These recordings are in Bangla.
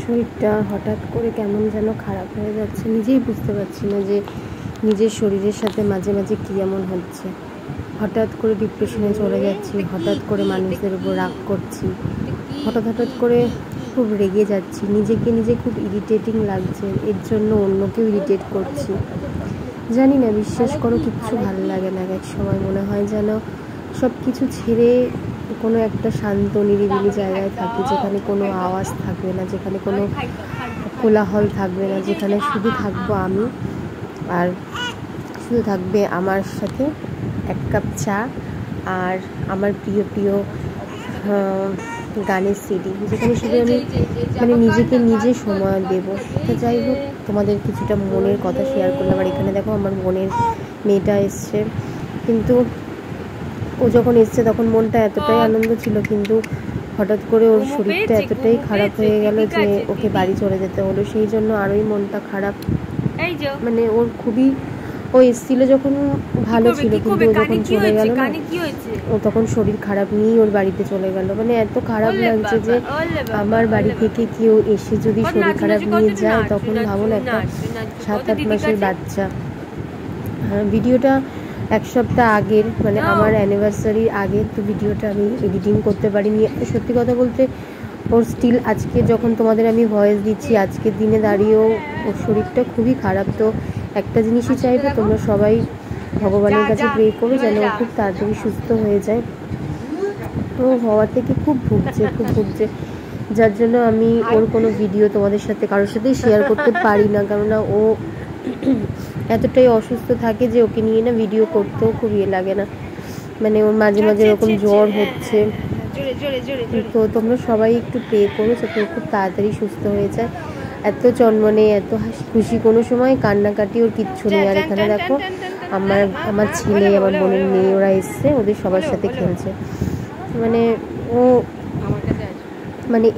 শরীরটা হঠাৎ করে কেমন যেন খারাপ হয়ে যাচ্ছে, নিজেই বুঝতে পারছি না যে নিজের শরীরের সাথে মাঝে মাঝে কী এমন হচ্ছে। হঠাৎ করে ডিপ্রেশনে চলে যাচ্ছি, হঠাৎ করে মানুষদের উপর রাগ করছি, হঠাৎ করে খুব রেগে যাচ্ছি, নিজেকে নিজে খুব ইরিটেটিং লাগছে, এর জন্য অন্যকেও ইরিটেট করছি। জানি না, বিশ্বাস করো কিচ্ছু ভালো লাগে না। এক সময় মনে হয় যেন সব কিছু ছেড়ে কোনো একটা শান্ত নিরিবিলি জায়গায় থাকি, যেখানে কোনো আওয়াজ থাকবে না, যেখানে কোনো কোলাহল থাকবে না, যেখানে শুধু থাকবো আমি আর শুধু থাকবে আমার সাথে এক কাপ চা আর আমার প্রিয় প্রিয় গানের সিডি, যেখানে শুধু আমি নিজেকে নিজে সময় দেবো। তো যাই হোক, তোমাদের কিছুটা মনের কথা শেয়ার করলাম। আর এখানে দেখো আমার বোনের মেয়েটা এসছে, কিন্তু ও যখন এসছে তখন মনটা এতটাই আনন্দ ছিল, কিন্তু হঠাৎ করে ওর শরীরটা এতটাই খারাপ হয়ে গেল যে ওকে বাড়ি চলে যেতে হলো। সেই জন্য আরোই মনটা খারাপ। ওর খুবই, ও এসেছিল যখন ভালো ছিল, কিন্তু ও যখন চলে গেল না, ও তখন শরীর খারাপ নিয়েই ওর বাড়িতে চলে গেল। এত খারাপ লাগছে যে আমার বাড়ি থেকে কেউ এসে যদি শরীর খারাপ নিয়ে যায়, তখন ভাবুন একটা 7-8 মাসের বাচ্চা। ভিডিওটা এক সপ্তাহ আগের, আমার অ্যানিভার্সারির আগের, তো ভিডিওটা আমি এডিটিং করতে পারিনি। সত্যি কথা বলতে ওর স্টিল আজকে যখন তোমাদের আমি ভয়েস দিচ্ছি, আজকের দিনে দাঁড়িয়েও ওর শরীরটা খুবই খারাপ। তো একটা জিনিসই চাইবে, তোমরা সবাই ভগবানের কাছে প্রে করো যেন ও খুব তাড়াতাড়ি সুস্থ হয়ে যায়। তো হওয়া থেকে খুব ভুগছে, যার জন্য আমি ওর কোনো ভিডিও তোমাদের সাথে কারোর সাথেই শেয়ার করতে পারি না, কেননা ও এতটাই অসুস্থ থাকে যে ওকে নিয়ে না ভিডিও করতেও খুব ইয়ে লাগে না। ওর মাঝে মাঝে এরকম জ্বর হচ্ছে। তো তোমরা সবাই একটু প্রে করো যাতে ও খুব তাড়াতাড়ি সুস্থ হয়ে যায়। এত চনমনে, এত হাসি খুশি, কোনো সময় কান্নাকাটি ওর কিচ্ছু নেই। আর এখানে দেখো আমার ছেলে, আমার বোনের মেয়ে, ওরা এসছে, ওদের সবার সাথে খেলছে। ও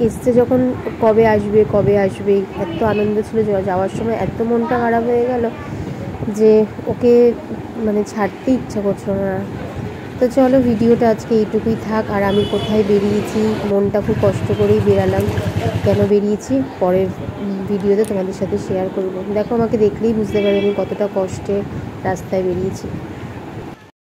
এসছে যখন, কবে আসবে এত আনন্দ ছিল। যাওয়ার সময় এত মনটা খারাপ হয়ে গেল যে ওকে ছাড়তে ইচ্ছা করছিল না। তো চলো, ভিডিওটা আজকে এইটুকুই থাক। আর আমি কোথায় বেরিয়েছি, মনটা খুব কষ্ট করেই বেরালাম, কেন বেরিয়েছি পরের ভিডিওতে তোমাদের সাথে শেয়ার করব। দেখো, আমাকে দেখলেই বুঝতে পারবে আমি কতটা কষ্টে রাস্তায় বেরিয়েছি।